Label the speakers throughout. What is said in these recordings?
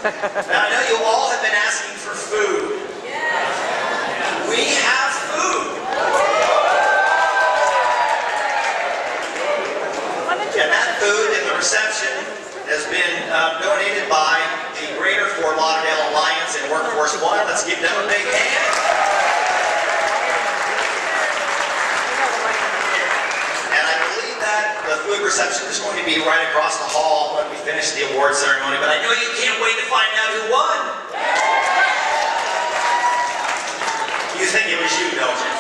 Speaker 1: Now, I know you all have been asking for food. We have food. And that food in the reception has been donated by the Greater Fort Lauderdale Alliance and Workforce One. Let's give them a big hand. And I believe that the food reception is going to be right across the hall when we finish the award ceremony, but I know you can't wait to find out who won. You think it was you, don't you?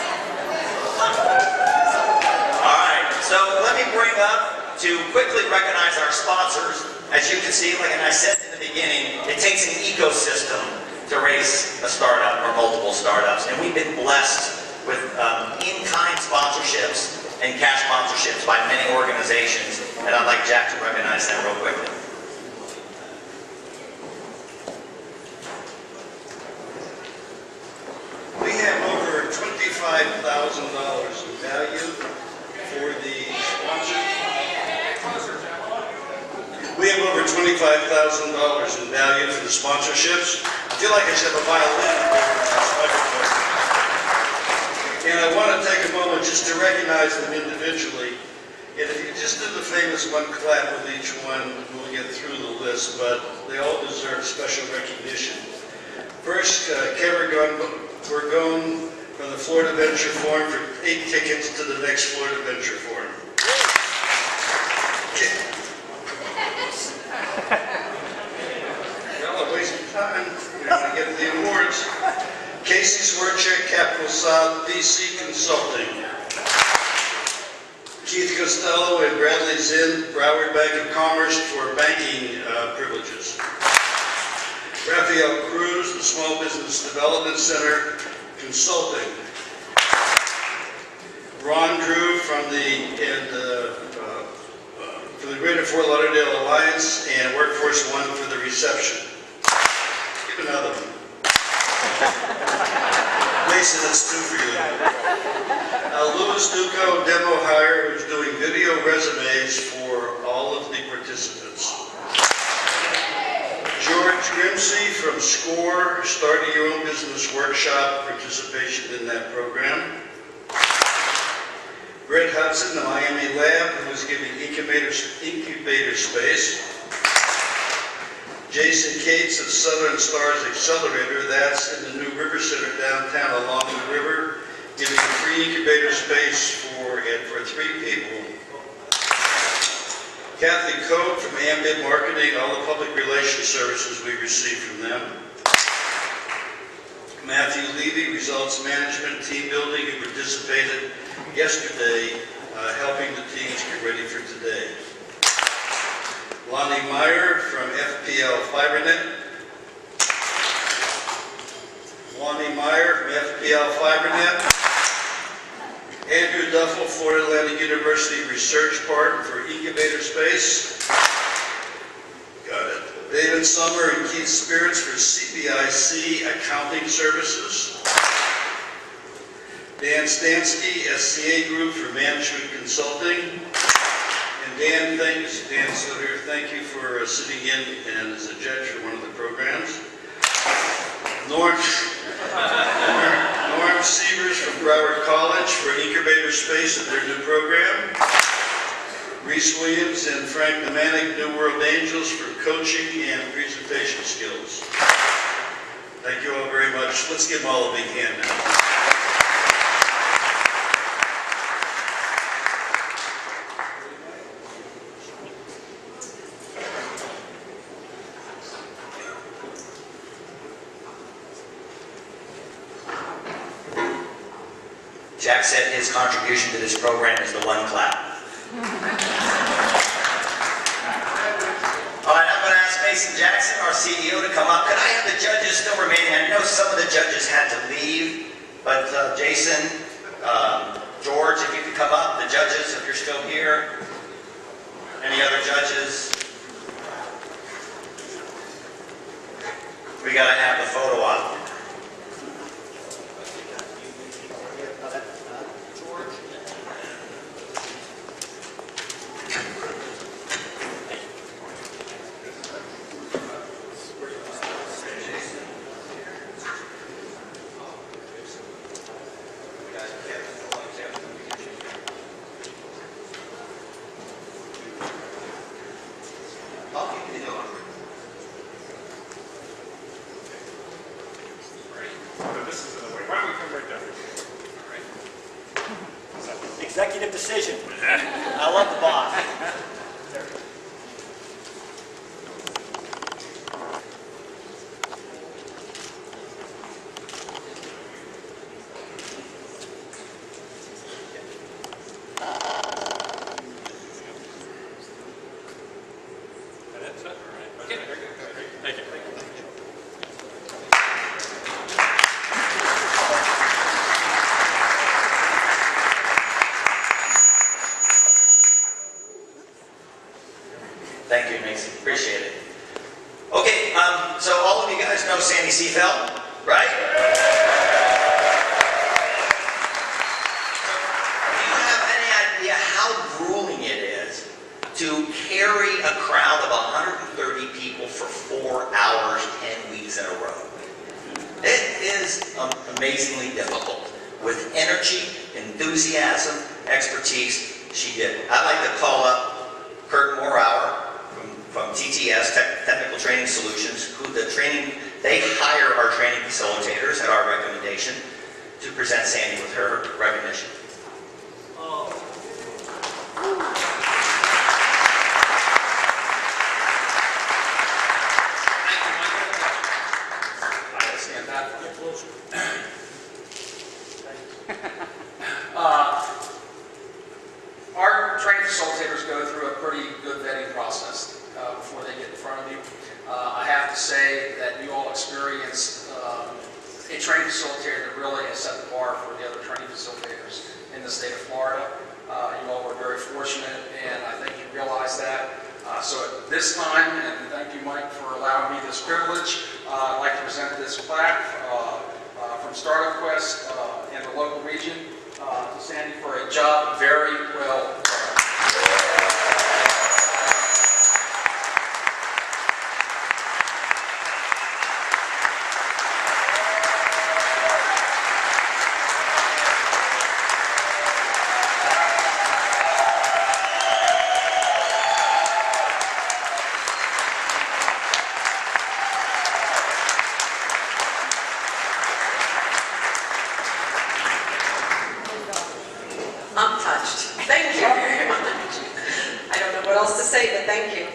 Speaker 1: All right, so let me bring up to quickly recognize our sponsors. As you can see, like I said in the beginning, it takes an ecosystem to raise a startup or multiple startups, and we've been blessed with in-kind sponsorships and cash sponsorships by many organizations, and I'd like Jack to recognize them real quickly.
Speaker 2: We have over $25,000 in value for the sponsors. We have over $25,000 in value for the sponsorships. I feel like I should have a violin. And I want to take a moment just to recognize them individually. And if you just do the famous one clap with each one, we'll get through the list, but they all deserve special recognition. First, Kevin Gorgone from the Florida Venture Forum for 8 tickets to the next Florida Venture Forum. Well, I'm wasting time. We're going to get the awards. Casey Swerchek, Capital South, VC Consulting. Keith Costello and Bradley Zinn, Broward Bank of Commerce for banking privileges. Raphael Cruz, the Small Business Development Center, Consulting. Ron Drew from the Greater Fort Lauderdale Alliance and Workforce One for the reception. Give another one. Mason, that's 2 for you. Louis Duco, demo hire, who's doing video resumes for all of the participants. George Grimsey from SCORE, Starting Your Own Business Workshop, participation in that program. Brett Hudson, the Miami Lab, who is giving incubator space. Jason Cates of Southern Stars Accelerator, that's in the new River Center downtown along the river, giving free incubator space for 3 people. Kathy Coe from Ambit Marketing, all the public relations services we receive from them. Matthew Levy, Results Management, Team Building, who participated yesterday, helping the teams get ready for today. Lonnie Meyer from FPL FiberNet. Lonnie Meyer from FPL FiberNet. Andrew Duffel, Florida Atlantic University Research Park for incubator space. Got it. David Summer and Keith Spirits for CBIC Accounting Services. Dan Stansky, SCA Group for Management Consulting. And Dan, Dan Sutter, thank you for sitting in and as a judge for one of the programs. Norm Sievers from Broward College for incubator space at their new program. Reese Williams and Frank Nemanik, New World Angels for coaching and presentation skills. Thank you all very much. Let's give them all a big hand now.
Speaker 1: Jack said his contribution to this program is the one clap. All right, I'm going to ask Mason Jackson, our CEO, to come up. Could I have the judges still remaining? I know some of the judges had to leave, but Jason, George, if you could come up. The judges, if you're still here. Any other judges? We got to have the photo op.
Speaker 3: executive decision. I love the boss.
Speaker 1: Thank you, Mason. Appreciate it. Okay, so all of you guys know Sandy Seafeld, right? Do you have any idea how grueling it is to carry a crowd of 130 people for 4 hours, 10 weeks in a row? It is amazingly difficult. With energy, enthusiasm, expertise, she did it. I'd like to call up Kurt Morauer from TTS, Technical Training Solutions, who they hire our training facilitators at our recommendation to present Sandy with her recognition.
Speaker 4: Our training facilitators go through a pretty good vetting process before they get in front of you. I have to say that you all experienced a training facilitator that really has set the bar for the other training facilitators in the state of Florida. You all were very fortunate, and I think you realize that. So at this time, and thank you, Mike, for allowing me this privilege, I'd like to present this plaque from Startup Quest in the local region to Sandy for a job very well done.
Speaker 5: I'm touched. Thank you very much. I don't know what else to say, but thank you.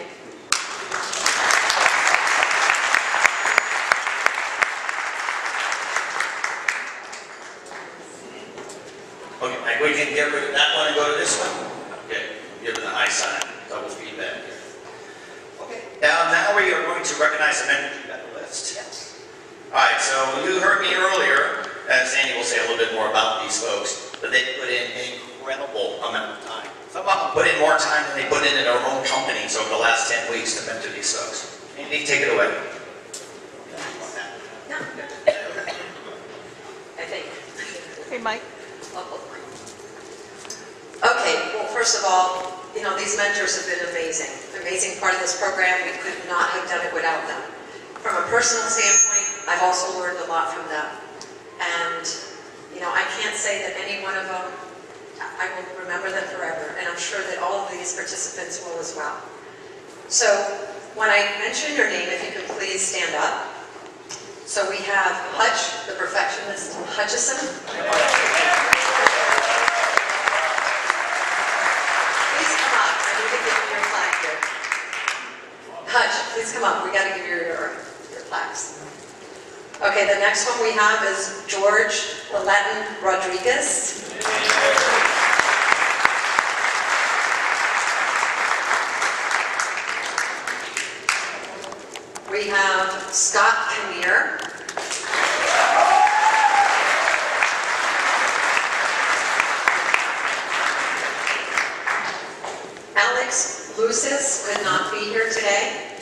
Speaker 1: Okay, Mike, we can get rid of that one and go to this one. Okay, give it the high sign, double feedback here. Okay, now we are going to recognize the members you got the list. Yes. All right, so you heard me earlier, and Sandy will say a little bit more about these folks, but they put in an incredible amount of time. Some of them put in more time than they put in their own companies over the last 10 weeks to mentor these folks. Andy, take it away.
Speaker 5: No. I think.
Speaker 6: Hey, Mike.
Speaker 5: Okay, well, first of all, you know, these mentors have been amazing. Amazing part of this program. We could not have done it without them. From a personal standpoint, I've also learned a lot from them. And, you know, I can't say that any one of them, I will remember them forever. And I'm sure that all of these participants will as well. So, when I mention your name, if you can please stand up. So we have Hutch, the perfectionist, Hutchison. Please come up. I need to give you your plaque here. Hutch, please come up. We got to give you your plaques. Okay, the next one we have is George the Latin Rodriguez. We have Scott Kinnear. Alex Lucis could not be here today,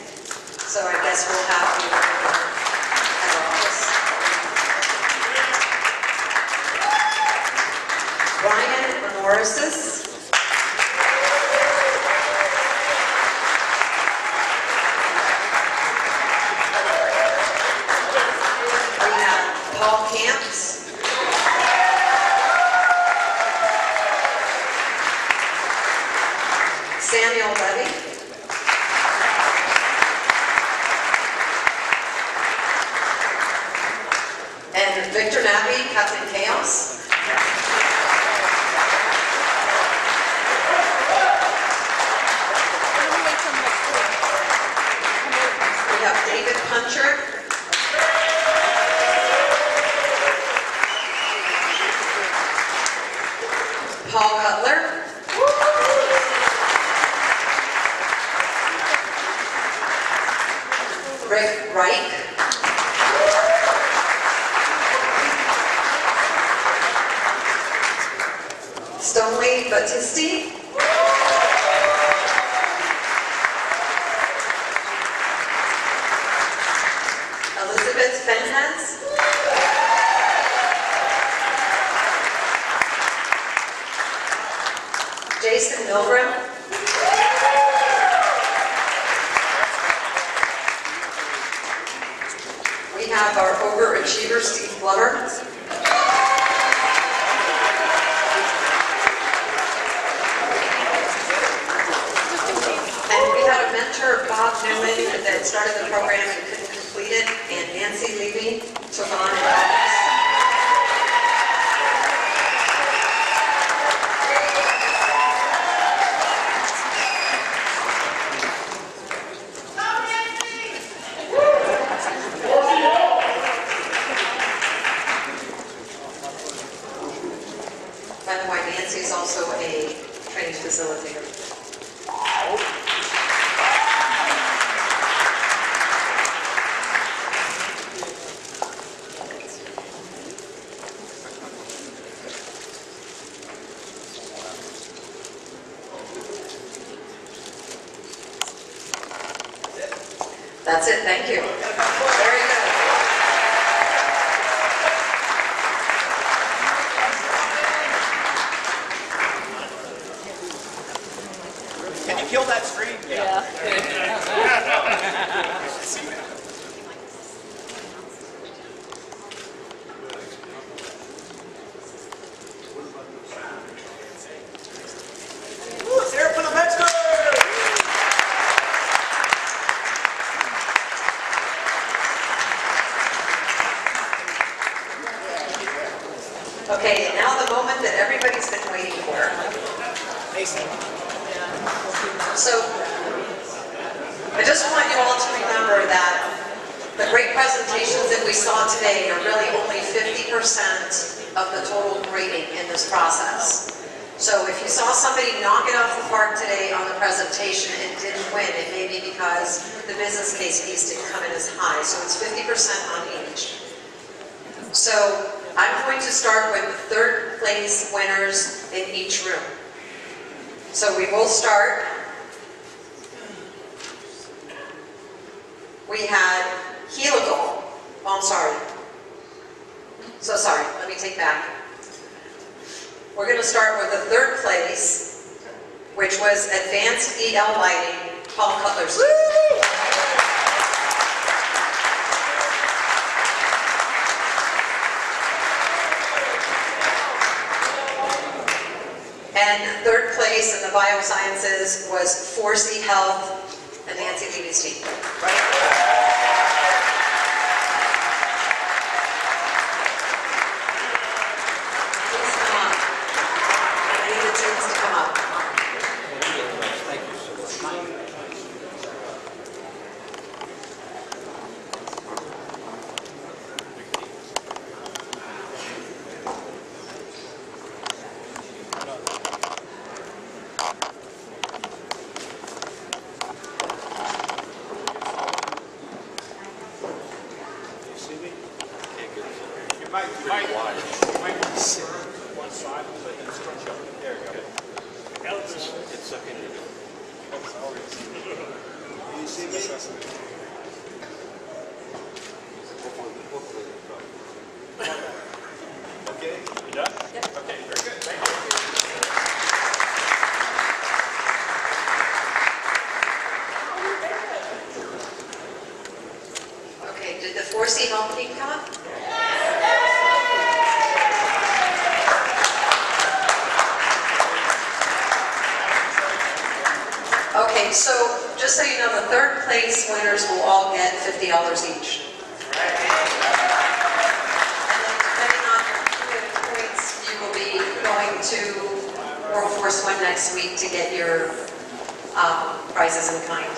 Speaker 5: so I guess we'll have you at our office. Brian Amorosis. Paul Camps. Samuel Levy. And Victor Nappy, Captain Chaos. puncher. Paul Cutler. Rick Reich. Stonely Battisti. Elizabeth Fenhans. Jason Milgram. We have our overachiever, Steve Glover. And we had a mentor, Bob Newman, that started the program and couldn't complete it, and Nancy Levy took on and helped us. By the way, Nancy is also a training facilitator. That's it, thank you. Very good.
Speaker 3: Can you kill that screen? Yeah. Ooh, it's there for the Metzger!
Speaker 5: Okay, now the moment that everybody's been waiting for. So, I just want you all to remember that the great presentations that we saw today are really only 50% of the total grading in this process. So if you saw somebody knock it off the park today on the presentation and didn't win, it may be because the business case piece didn't come in as high. So it's 50% on each. So I'm going to start with the third place winners in each room. So we will start. We had helical. Oh, I'm sorry. So sorry. Let me take back. We're going to start with the third place, which was Advanced EL Lighting, Paul Cutler's. And third place in the biosciences was 4C Health and Nancy Levy's team. Please come up. I need the teams to come up. Okay, did the 4C Health team come up? Okay, so just so you know, the third place winners will all get $50 each. And then depending on the points, you will be going to World Force One next week to get your prizes in kind.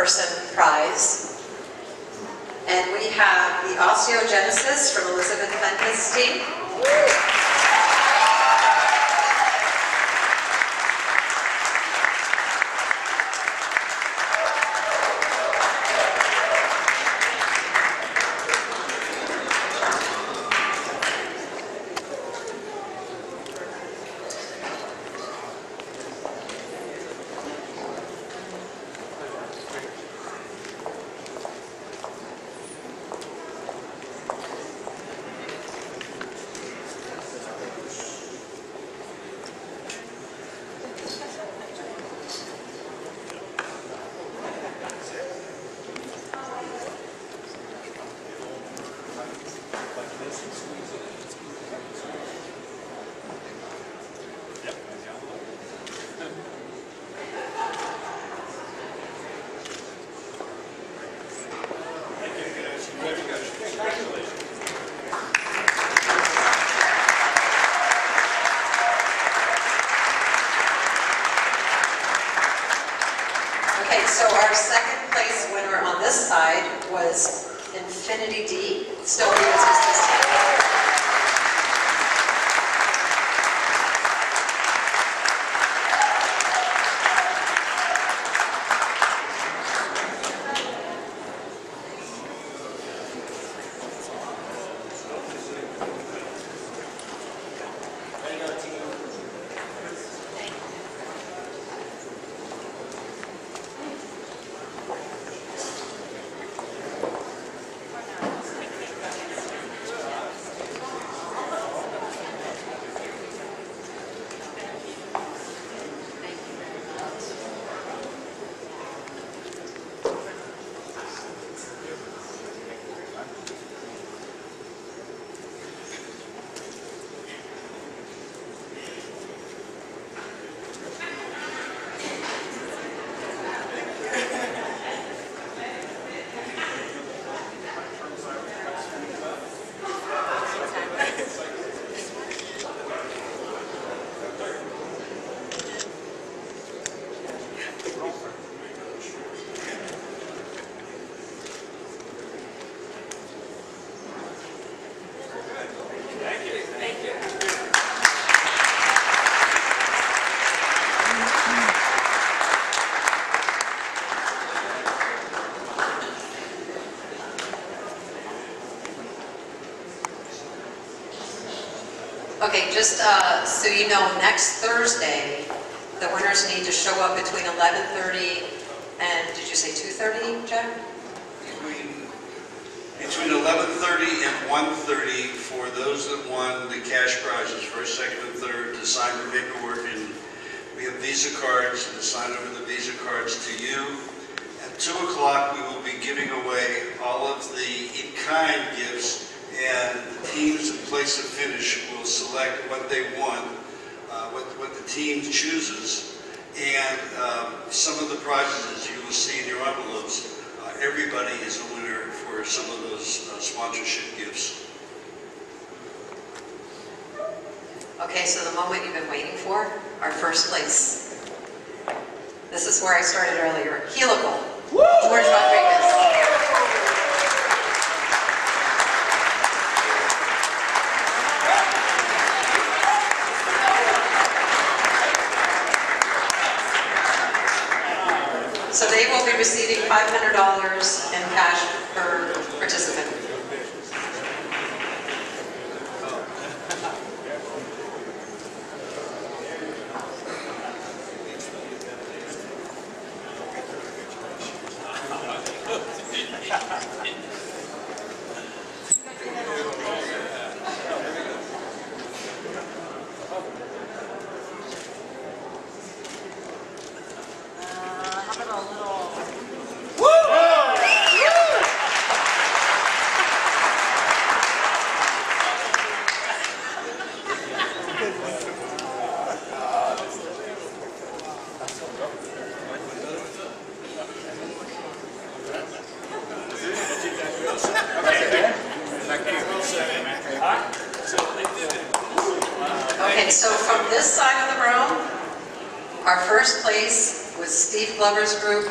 Speaker 5: person prize. And we have the osteogenesis from Elizabeth Fenton's team. Okay, so our second place winner on this side was Infinity D, still uses this team. Okay, just so you know, next Thursday, the winners need to show up between 11:30 and, did you say 2:30, Jack?
Speaker 2: Between 11:30 and 1:30 for those that won the cash prizes, first, second, and third, to sign the paperwork, and we have Visa cards, and to sign over the Visa cards to you. At 2 o'clock, we will be giving away all of the in-kind gifts, and the teams in place of finish will select what they want, what the team chooses, and some of the prizes, as you will see in your envelopes, everybody is a winner for some of those sponsorship gifts.
Speaker 5: Okay, so the moment you've been waiting for, our first place. This is where I started earlier. Helical, George Rodriguez. So they will be receiving $500 in cash per participant. Okay, so from this side of the room, our first place was Steve Glover's group.